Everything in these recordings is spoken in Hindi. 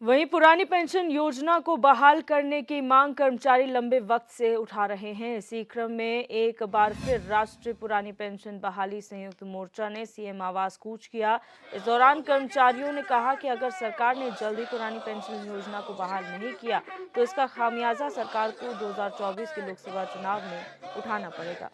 वहीं पुरानी पेंशन योजना को बहाल करने की मांग कर्मचारी लंबे वक्त से उठा रहे हैं। इसी क्रम में एक बार फिर राष्ट्रीय पुरानी पेंशन बहाली संयुक्त मोर्चा ने सीएम आवास कूच किया। इस दौरान कर्मचारियों ने कहा कि अगर सरकार ने जल्दी पुरानी पेंशन योजना को बहाल नहीं किया तो इसका खामियाजा सरकार को 2024 के लोकसभा चुनाव में उठाना पड़ेगा।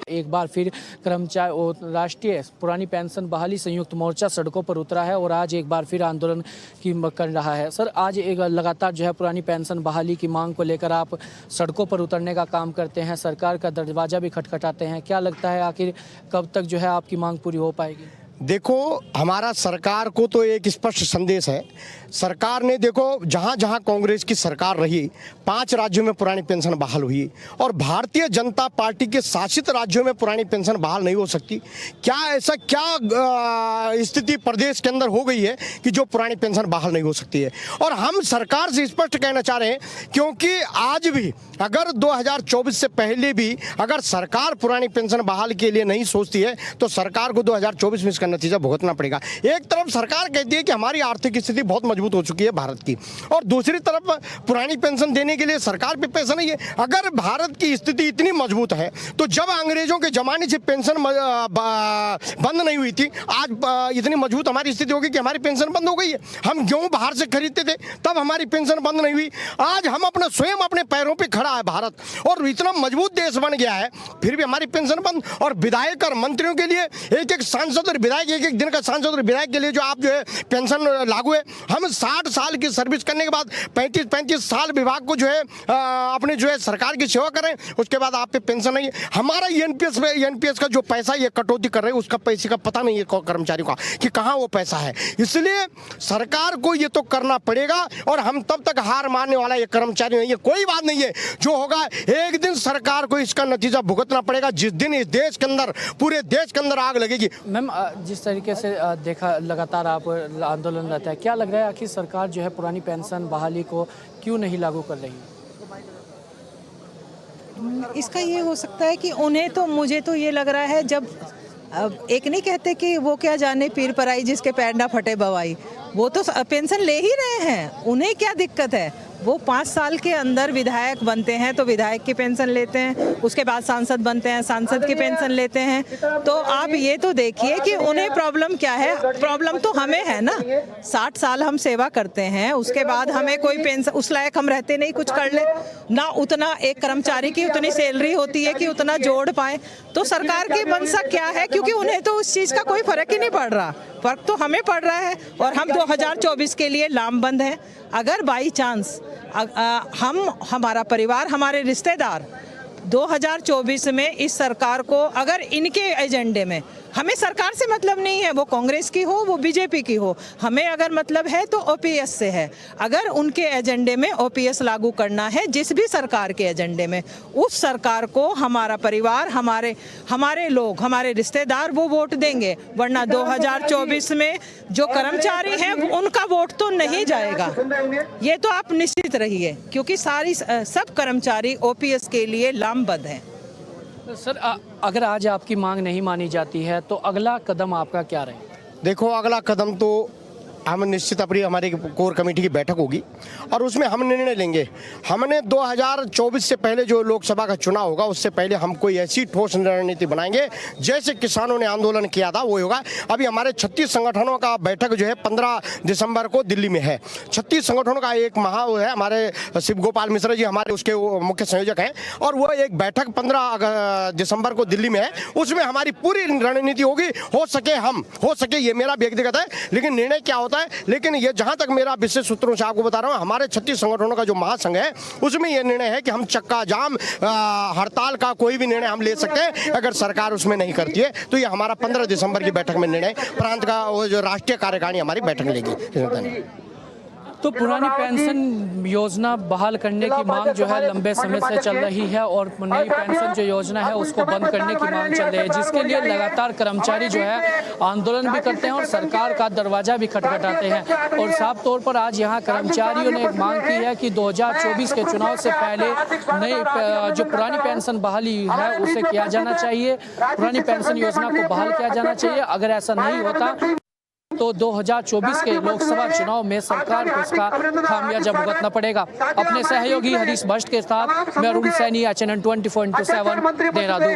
एक बार फिर कर्मचारी और राष्ट्रीय पुरानी पेंशन बहाली संयुक्त मोर्चा सड़कों पर उतरा है और आज एक बार फिर आंदोलन की कर रहा है। सर, आज एक लगातार जो है पुरानी पेंशन बहाली की मांग को लेकर आप सड़कों पर उतरने का काम करते हैं, सरकार का दरवाजा भी खटखटाते हैं। क्या लगता है आखिर कब तक जो है आपकी मांग पूरी हो पाएगी? देखो, हमारा सरकार को तो एक स्पष्ट संदेश है। सरकार ने देखो, जहां जहां कांग्रेस की सरकार रही 5 राज्यों में पुरानी पेंशन बहाल हुई और भारतीय जनता पार्टी के शासित राज्यों में पुरानी पेंशन बहाल नहीं हो सकती। क्या ऐसा क्या स्थिति प्रदेश के अंदर हो गई है कि जो पुरानी पेंशन बहाल नहीं हो सकती है? और हम सरकार से स्पष्ट कहना चाह रहे हैं, क्योंकि आज भी अगर 2024 से पहले भी अगर सरकार पुरानी पेंशन बहाल के लिए नहीं सोचती है तो सरकार को 2024 में इसका नतीजा भुगतना पड़ेगा। एक तरफ सरकार कहती है कि हमारी आर्थिक स्थिति बहुत मजबूत हो चुकी है भारत की, और दूसरी तरफ पुरानी पेंशन देने के लिए सरकार पे पैसा नहीं है। अगर भारत की स्थिति इतनी मजबूत है तो जब अंग्रेजों के जमाने से पेंशन बंद नहीं हुई थी, आज इतनी मजबूत हमारी स्थिति होगी कि हमारी पेंशन बंद हो गई है। हम गेहूं बाहर से खरीदते थे तब हमारी पेंशन बंद नहीं हुई। आज हम अपना स्वयं अपने पैरों पर खड़ा है भारत, और इतना मजबूत देश बन गया है, फिर भी हमारी पेंशन बंद। और विधायक और मंत्रियों के लिए एक सांसद और विधायक, एक दिन का सांसद और विधायक के लिए जो आप जो है पेंशन लागू है। हम 60 साल की सर्विस करने के बाद 35 साल विभाग को जो है अपने जो है सरकार की सेवा करें, उसके बाद आप पे पेंशन नहीं है। हमारा एनपीएस का जो पैसा ये कटौती कर रहे हैं, उसका पैसे का पता नहीं है कर्मचारियों का कि कहाँ वो पैसा है। इसलिए सरकार को ये तो करना पड़ेगा, और हम तब तक हार मानने वाला ये कर्मचारी नहीं है। कोई बात नहीं है, जो होगा एक दिन सरकार को इसका नतीजा भुगतना पड़ेगा, जिस दिन इस देश के अंदर, पूरे देश के अंदर आग लगेगी। मैम, जिस तरीके से देखा लगातार आप आंदोलन रहता है, क्या लग रहा है आखिर सरकार जो है पुरानी पेंशन बहाली को क्यों नहीं लागू कर रही है? इसका ये हो सकता है कि उन्हें, तो मुझे तो ये लग रहा है, जब एक नहीं कहते कि वो क्या जाने पीर पराई जिसके पैर ना फटे बवाई, वो तो पेंशन ले ही रहे हैं। उन्हें क्या दिक्कत है? वो 5 साल के अंदर विधायक बनते हैं तो विधायक की पेंशन लेते हैं, उसके बाद सांसद बनते हैं, सांसद की पेंशन लेते हैं। तो आप ये तो देखिए कि उन्हें प्रॉब्लम क्या है। प्रॉब्लम तो हमें है ना, 60 साल हम सेवा करते हैं, उसके बाद हमें कोई पेंशन उस लायक हम रहते नहीं कुछ कर ले ना, उतना एक कर्मचारी की उतनी सैलरी होती है कि उतना जोड़ पाए। तो सरकार की मंशा क्या है? क्योंकि उन्हें तो उस चीज़ का कोई फर्क ही नहीं पड़ रहा, फर्क तो हमें पड़ रहा है, और हम 2024 के लिए लामबंद हैं। अगर बाई चांस हमारा परिवार, हमारे रिश्तेदार 2024 में इस सरकार को, अगर इनके एजेंडे में, हमें सरकार से मतलब नहीं है, वो कांग्रेस की हो वो बीजेपी की हो, हमें अगर मतलब है तो ओपीएस से है। अगर उनके एजेंडे में ओपीएस लागू करना है, जिस भी सरकार के एजेंडे में, उस सरकार को हमारा परिवार, हमारे लोग, हमारे रिश्तेदार वो वोट देंगे, वरना 2024 में जो कर्मचारी हैं उनका वोट तो नहीं जाएगा। ये तो आप निश्चित रहिए, क्योंकि सब कर्मचारी ओपीएस के लिए लामबंद हैं। सर, अगर आज आपकी मांग नहीं मानी जाती है तो अगला कदम आपका क्या रहेगा? देखो, अगला कदम तो हम निश्चित अपनी हमारी कोर कमेटी की बैठक होगी और उसमें हम निर्णय लेंगे। हमने 2024 से पहले जो लोकसभा का चुनाव होगा, उससे पहले हम कोई ऐसी ठोस रणनीति बनाएंगे जैसे किसानों ने आंदोलन किया था वो होगा। अभी हमारे 36 संगठनों का बैठक जो है 15 दिसंबर को दिल्ली में है। 36 संगठनों का एक है, हमारे शिव गोपाल मिश्रा जी हमारे उसके मुख्य संयोजक हैं, और वो एक बैठक 15 दिसंबर को दिल्ली में है। उसमें हमारी पूरी रणनीति होगी। हो सके ये मेरा व्यक्तिगत है, लेकिन निर्णय क्या होता है, लेकिन ये जहां तक मेरा विशेष सूत्रों से आपको बता रहा हूं, हमारे 36 संगठनों का जो महासंघ है उसमें यह निर्णय है कि हम चक्का जाम, हड़ताल का कोई भी निर्णय हम ले सकते हैं। अगर सरकार उसमें नहीं करती है तो ये हमारा 15 दिसंबर की बैठक में निर्णय, प्रांत का वो जो राष्ट्रीय कार्यकारिणी हमारी बैठक लेगी। तो पुरानी पेंशन योजना बहाल करने की मांग जो है लंबे समय से चल रही है और नई पेंशन जो योजना है उसको बंद करने की मांग चल रही है, जिसके लिए लगातार कर्मचारी जो है आंदोलन भी करते हैं और सरकार का दरवाजा भी खटखटाते हैं। और साफ तौर पर आज यहाँ कर्मचारियों ने एक मांग की है कि 2024 के चुनाव से पहले नई जो पुरानी पेंशन बहाली है उसे किया जाना चाहिए, पुरानी पेंशन योजना को बहाल किया जाना चाहिए। अगर ऐसा नहीं होता तो 2024 के लोकसभा चुनाव में सरकार को इसका खामियाजा भुगतना पड़ेगा। अपने सहयोगी हरीश भट्ट के साथ मैं अरुण सैनी, HNN 24/7 देहरादून।